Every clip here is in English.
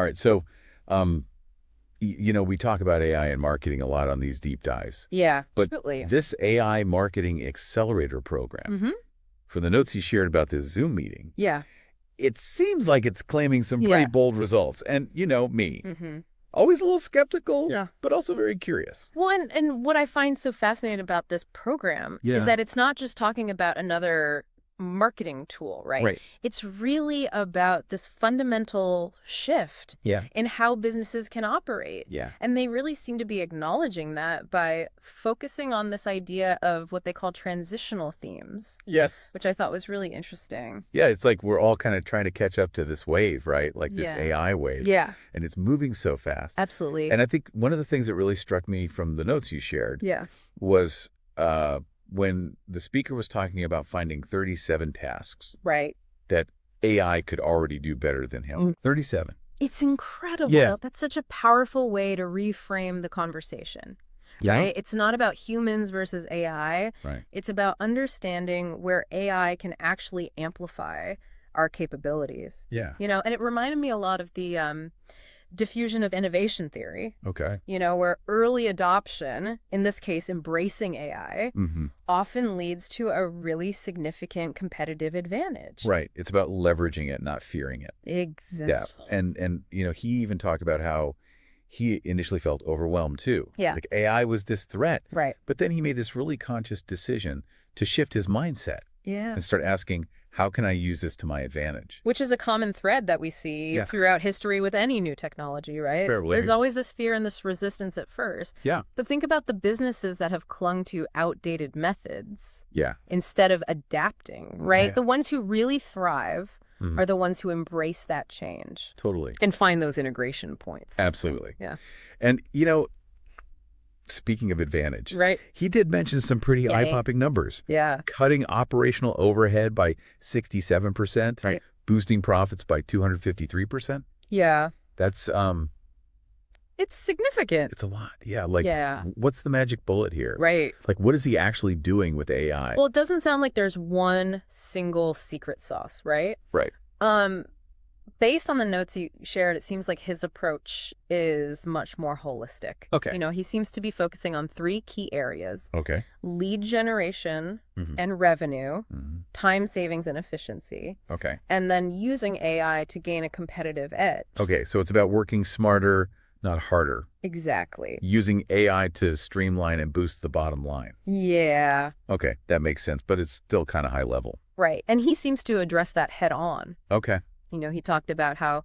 All right. So, um, we talk about AI and marketing a lot on these deep dives. Yeah, But absolutely. this AI marketing accelerator program, Mm-hmm. for the notes you shared about this Zoom meeting, Yeah. it seems like it's claiming some pretty Yeah. bold results. And, me, Mm-hmm. always a little skeptical, Yeah. but also very curious. Well, and what I find so fascinating about this program is that it's not just talking about another marketing tool, right? Right. It's really about this fundamental shift Yeah. in how businesses can operate. Yeah. And they really seem to be acknowledging that by focusing on this idea of what they call transitional themes, Yes. which I thought was really interesting. Yeah, it's like we're all kind of trying to catch up to this wave, right? Like this Yeah. AI wave. Yeah, And it's moving so fast. absolutely. And I think one of the things that really struck me from the notes you shared Yeah. was when the speaker was talking about finding 37 tasks Right. that AI could already do better than him. 37. It's incredible. Yeah. That's such a powerful way to reframe the conversation. Right? It's not about humans versus AI. Right. It's about understanding where AI can actually amplify our capabilities. Yeah. And it reminded me a lot of the diffusion of innovation theory, Okay. where early adoption, in this case, embracing AI, Mm-hmm. often leads to a really significant competitive advantage. Right. It's about leveraging it, not fearing it. Exactly. Yeah. And he even talked about how he initially felt overwhelmed too. Yeah. Like AI was this threat. Right. But then he made this really conscious decision to shift his mindset Yeah. and start asking, how can I use this to my advantage? Which is a common thread that we see Yeah. throughout history with any new technology, right? Fairly. There's always this fear and this resistance at first. Yeah. But think about the businesses that have clung to outdated methods Yeah. instead of adapting, right? Yeah. The ones who really thrive Mhm. are the ones who embrace that change Totally. and find those integration points. Absolutely. Yeah. And, speaking of advantage, Right? he did mention some pretty Yeah. eye-popping numbers. Yeah. Cutting operational overhead by 67%, Right. boosting profits by 253%. Yeah. That's It's significant. it's a lot. Yeah, like Yeah. what's the magic bullet here? Right. Like what is he actually doing with AI? Well, it doesn't sound like there's one single secret sauce, right? Right. Based on the notes you shared, it seems like his approach is much more holistic. Okay. He seems to be focusing on 3 key areas: Okay. lead generation Mhm. and revenue, Mhm. time savings and efficiency, Okay. and then using AI to gain a competitive edge. Okay, so it's about working smarter, not harder. Exactly. Using AI to streamline and boost the bottom line. Yeah, Okay, that makes sense, but it's still kind of high level. right. And he seems to address that head on. Okay. He talked about how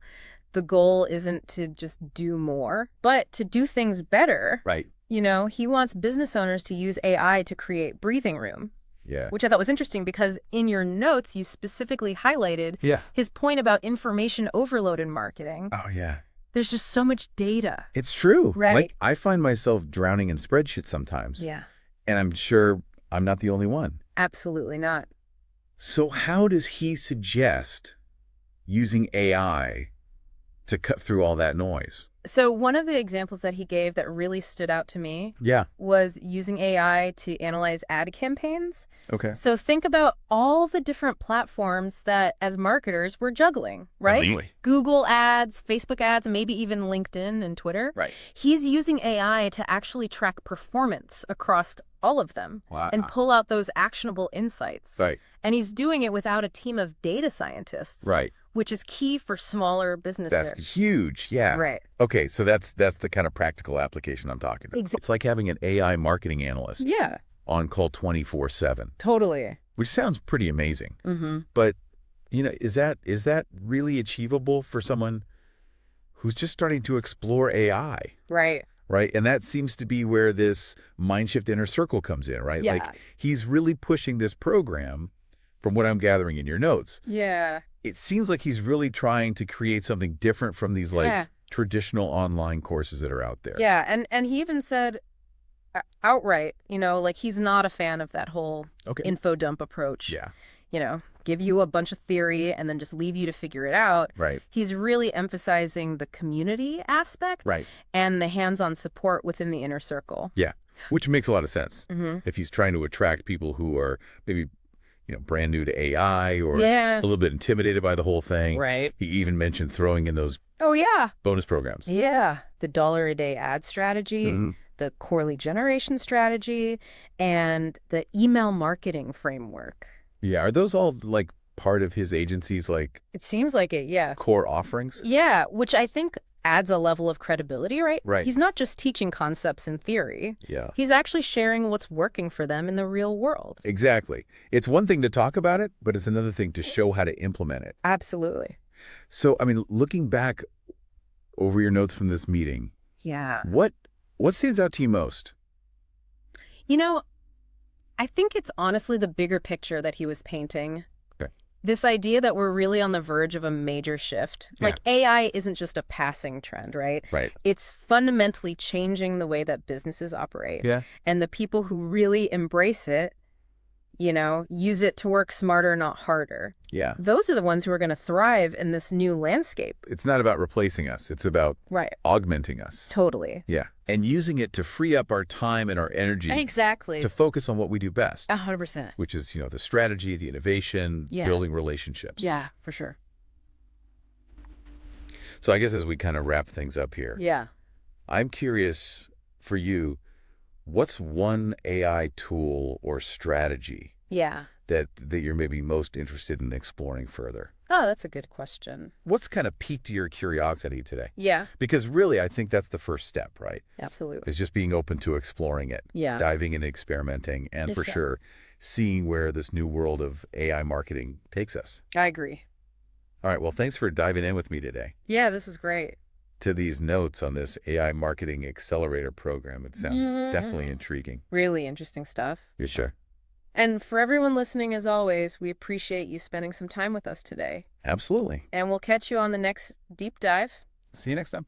the goal isn't to just do more, but to do things better. Right. He wants business owners to use AI to create breathing room, Yeah. which I thought was interesting because in your notes, you specifically highlighted Yeah. his point about information overload in marketing. Oh, yeah. There's just so much data. It's true. Right. Like, I find myself drowning in spreadsheets sometimes. Yeah, And I'm sure I'm not the only one. absolutely not. So how does he suggest using AI to cut through all that noise? So one of the examples that he gave that really stood out to me Yeah. was using AI to analyze ad campaigns. Okay. So think about all the different platforms that as marketers we're juggling, right? Really? Google ads, Facebook ads, and maybe even LinkedIn and Twitter. Right. He's using AI to actually track performance across all of them Wow. and pull out those actionable insights. Right. And he's doing it without a team of data scientists, Right. which is key for smaller businesses. That's huge. Yeah. Right. Okay, so that's the kind of practical application I'm talking about. Exactly. It's like having an AI marketing analyst Yeah, on call 24/7, totally. which sounds pretty amazing. Mm-hmm. But, is that really achievable for someone who's just starting to explore AI? Right. Right. And that seems to be where this MindShift inner circle comes in, right? Yeah. Like he's really pushing this program from what I'm gathering in your notes. Yeah. It seems like he's really trying to create something different from these traditional online courses that are out there. Yeah. And he even said outright, like he's not a fan of that whole info dump approach. Yeah. Give you a bunch of theory and then just leave you to figure it out. Right. He's really emphasizing the community aspect and the hands-on support within the inner circle. Yeah. Which makes a lot of sense. Mm-hmm. If he's trying to attract people who are maybe, brand new to AI or Yeah. a little bit intimidated by the whole thing. Right. He even mentioned throwing in those Oh, yeah. bonus programs. Yeah. The $1 a day ad strategy, Mm-hmm. the core lead generation strategy, and the email marketing framework. Yeah. Are those all like part of his agency's like It seems like it, yeah. core offerings? Yeah, which I think adds a level of credibility, right? Right. He's not just teaching concepts in theory. Yeah. He's actually sharing what's working for them in the real world. Exactly. It's one thing to talk about it, but it's another thing to show how to implement it. Absolutely. So, I mean, looking back over your notes from this meeting, Yeah. what stands out to you most? You know, I think it's honestly the bigger picture that he was painting. Okay. This idea that we're really on the verge of a major shift. Yeah. Like AI isn't just a passing trend, right? Right. It's fundamentally changing the way that businesses operate. Yeah. And the people who really embrace it, use it to work smarter, not harder. Yeah. Those are the ones who are going to thrive in this new landscape. It's not about replacing us. It's about Right. augmenting us. Totally. Yeah. And using it to free up our time and our energy Exactly. to focus on what we do best, 100%. which is, the strategy, the innovation, Yeah. building relationships. Yeah, for sure. So I guess as we kind of wrap things up here, Yeah. I'm curious for you, what's one AI tool or strategy Yeah. that you're maybe most interested in exploring further? Oh, that's a good question. What's kind of piqued your curiosity today? Yeah, Because really, I think that's the first step, right? absolutely. Is just being open to exploring it, Yeah. diving in, experimenting, and for sure, seeing where this new world of AI marketing takes us. I agree. All right, well, thanks for diving in with me today Yeah, this is great. to these notes on this AI Marketing Accelerator program. It sounds definitely intriguing. Really interesting stuff. You sure? And for everyone listening, as always, we appreciate you spending some time with us today. Absolutely. And we'll catch you on the next deep dive. See you next time.